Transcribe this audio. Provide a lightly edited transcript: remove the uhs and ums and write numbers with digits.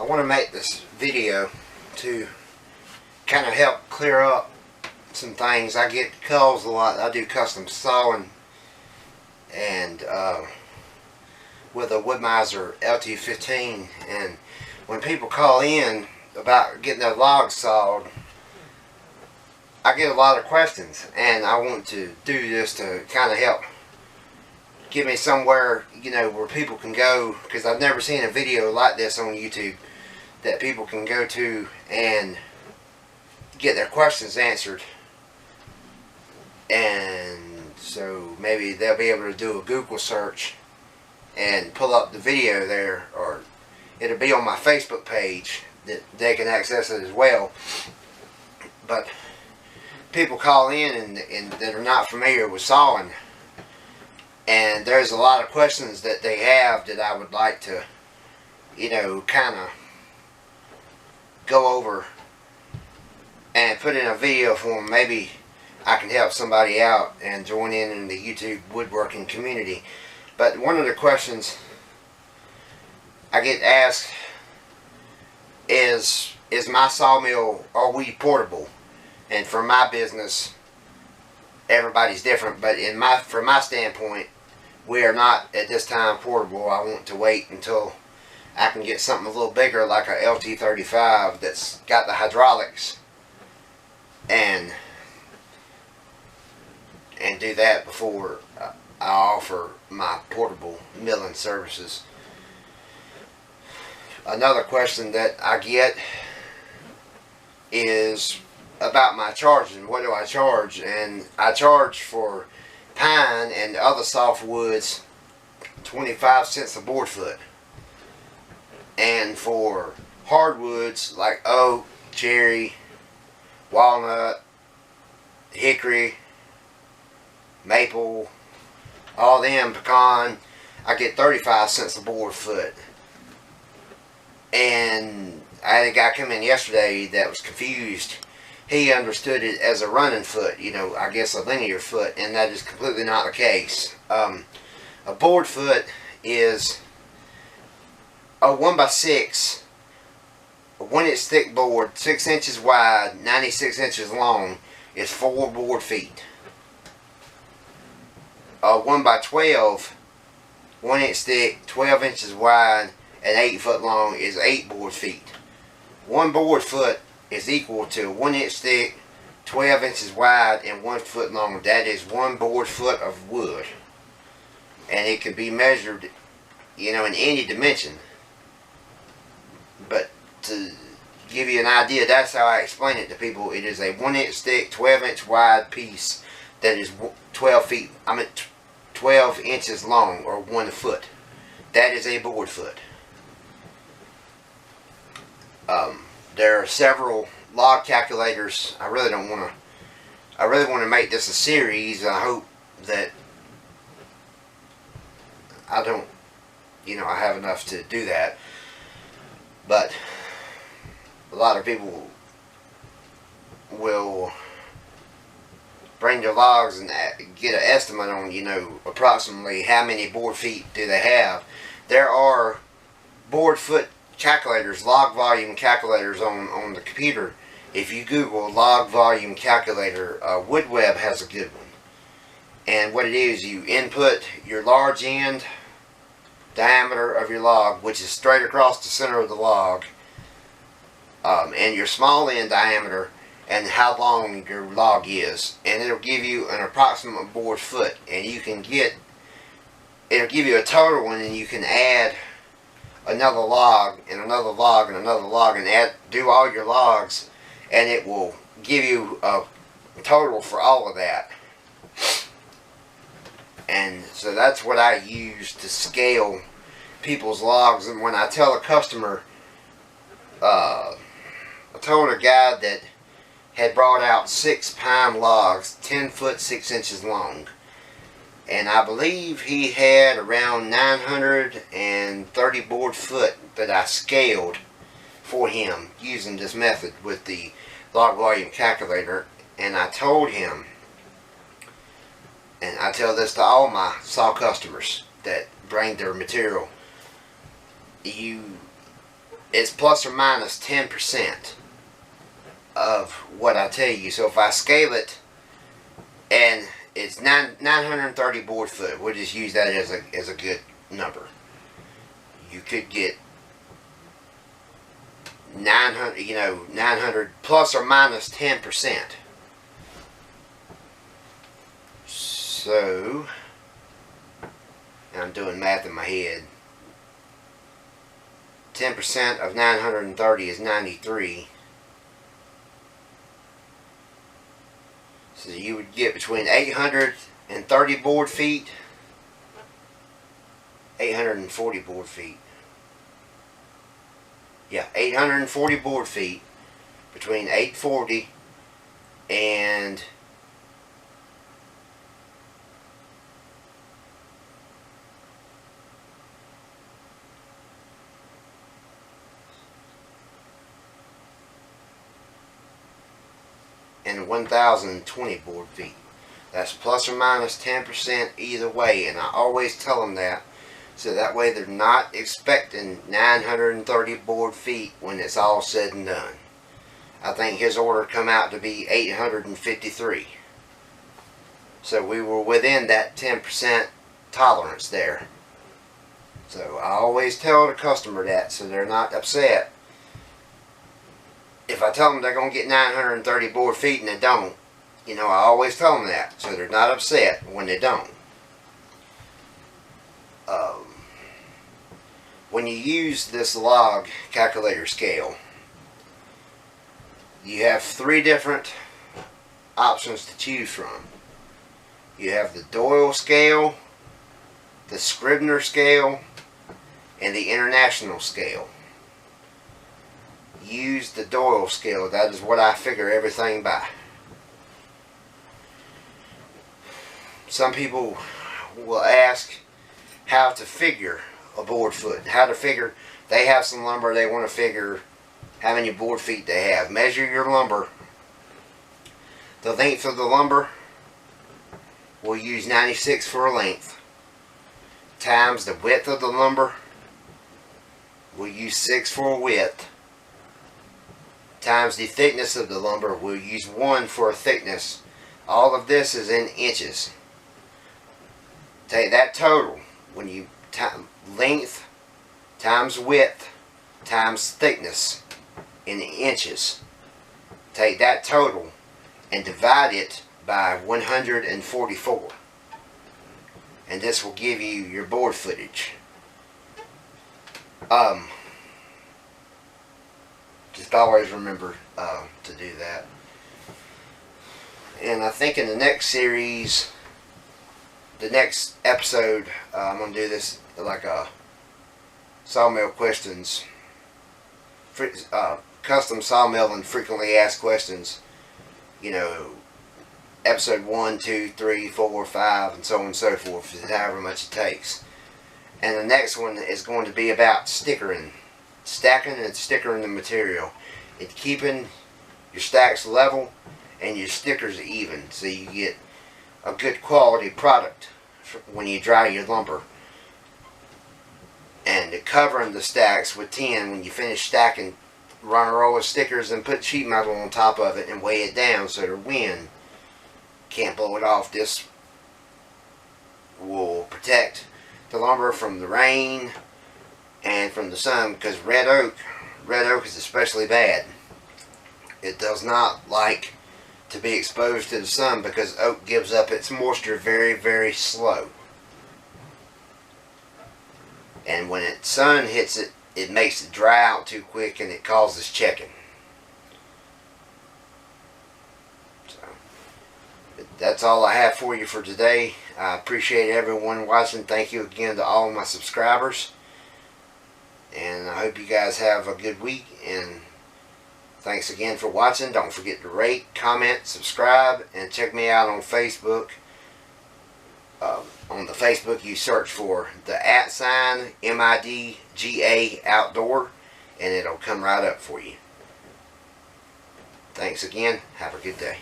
I want to make this video to kind of help clear up some things. I get calls a lot. I do custom sawing and with a Woodmiser LT15, and when people call in about getting their logs sawed, I get a lot of questions, and I want to do this to kind of help give me somewhere, you know, where people can go, because I've never seen a video like this on YouTube that people can go to and get their questions answered. And so maybe they'll be able to do a Google search and pull up the video there, or it'll be on my Facebook page that they can access it as well. But people call in and that are not familiar with sawing, and there's a lot of questions that they have that I would like to, you know, kind of go over and put in a video for them. Maybe I can help somebody out and join in the YouTube woodworking community. But one of the questions I get asked is my sawmill, are we portable? And for my business, everybody's different, but from my standpoint, we are not at this time portable. I want to wait until I can get something a little bigger, like a LT35 that's got the hydraulics, and do that before I offer my portable milling services. Another question that I get is about my charging. What do I charge? And I charge for pine and other softwoods 25 cents a board foot, and for hardwoods like oak, cherry, walnut, hickory, maple, all them, pecan, I get 35 cents a board foot. And I had a guy come in yesterday that was confused. He understood it as a running foot, you know, I guess a linear foot, and that is completely not the case. A board foot is a 1x6, a 1-inch thick board, 6 inches wide, 96 inches long, is 4 board feet. A 1x12, 1-inch thick, 12 inches wide, and 8 foot long is 8 board feet. 1 board foot is equal to 1-inch thick, 12 inches wide, and 1 foot long. That is 1 board foot of wood, and it can be measured, you know, in any dimension. But to give you an idea, that's how I explain it to people. It is a 1-inch thick, 12-inch wide piece that is 12 inches long, or 1 foot. That is a board foot. There are several log calculators. I really want to make this a series. I hope that I don't, you know, I have enough to do that. But a lot of people will bring their logs and get an estimate on, you know, approximately how many board feet do they have. There are board foot calculators, log volume calculators on the computer. If you Google log volume calculator, WoodWeb has a good one. And what it is, you input your large end diameter of your log, which is straight across the center of the log, and your small end diameter, and how long your log is, and it'll give you an approximate board foot. And you can get, it'll give you a total one, and you can add another log and another log and another log, and do all your logs, and it will give you a total for all of that. And so that's what I use to scale people's logs. And when I tell a customer, I told a guy that had brought out 6 pine logs, 10 foot 6 inches long, and I believe he had around 930 board foot that I scaled for him using this method with the log volume calculator. And I told him, and I tell this to all my saw customers that bring their material, you it's plus or minus 10% of what I tell you. So if I scale it and it's 930 board foot, we'll just use that as a good number. You could get 900, 900 plus or minus 10%. So I'm doing math in my head. 10% of 930 is 93. So you would get between 830 board feet, 840 board feet. Yeah, 840 board feet between 840 and 1,020 board feet. That's plus or minus 10% either way, and I always tell them that, so that way they're not expecting 930 board feet when it's all said and done. I think his order come out to be 853. So we were within that 10% tolerance there. So I always tell the customer that, so they're not upset. If I tell them they're going to get 930 board feet and they don't, I always tell them that, so they're not upset when they don't. When you use this log calculator scale, you have 3 different options to choose from. You have the Doyle scale, the Scribner scale, and the International scale. Use the Doyle scale. That is what I figure everything by. Some people will ask how to figure a board foot. How to figure, they have some lumber, they want to figure how many board feet they have. Measure your lumber. The length of the lumber, we'll use 96 for a length, times the width of the lumber, we'll use 6 for a width, times the thickness of the lumber, we'll use 1 for a thickness. All of this is in inches. Take that total, when you length times width times thickness in inches. Take that total and divide it by 144. And this will give you your board footage. Just always remember to do that. And I think in the next series, the next episode, I'm going to do this like a Sawmill questions, custom Sawmill and frequently asked questions. Episode 1, 2, 3, 4, 5, and so on and so forth, however much it takes. And the next one is going to be about stickering, stacking and stickering the material. It's keeping your stacks level and your stickers even, so you get a good quality product when you dry your lumber. And covering the stacks with tin when you finish stacking, run a roll of stickers and put sheet metal on top of it and weigh it down so the wind can't blow it off. This will protect the lumber from the rain and from the sun, because red oak is especially bad. It does not like to be exposed to the sun because oak gives up its moisture very, very slow. And when the sun hits it, it makes it dry out too quick and it causes checking. So, that's all I have for you for today. I appreciate everyone watching. Thank you again to all of my subscribers. And I hope you guys have a good week. And thanks again for watching. Don't forget to rate, comment, subscribe, and check me out on Facebook. On the Facebook, you search for the @ MidGAOutdoor, and it'll come right up for you. Thanks again. Have a good day.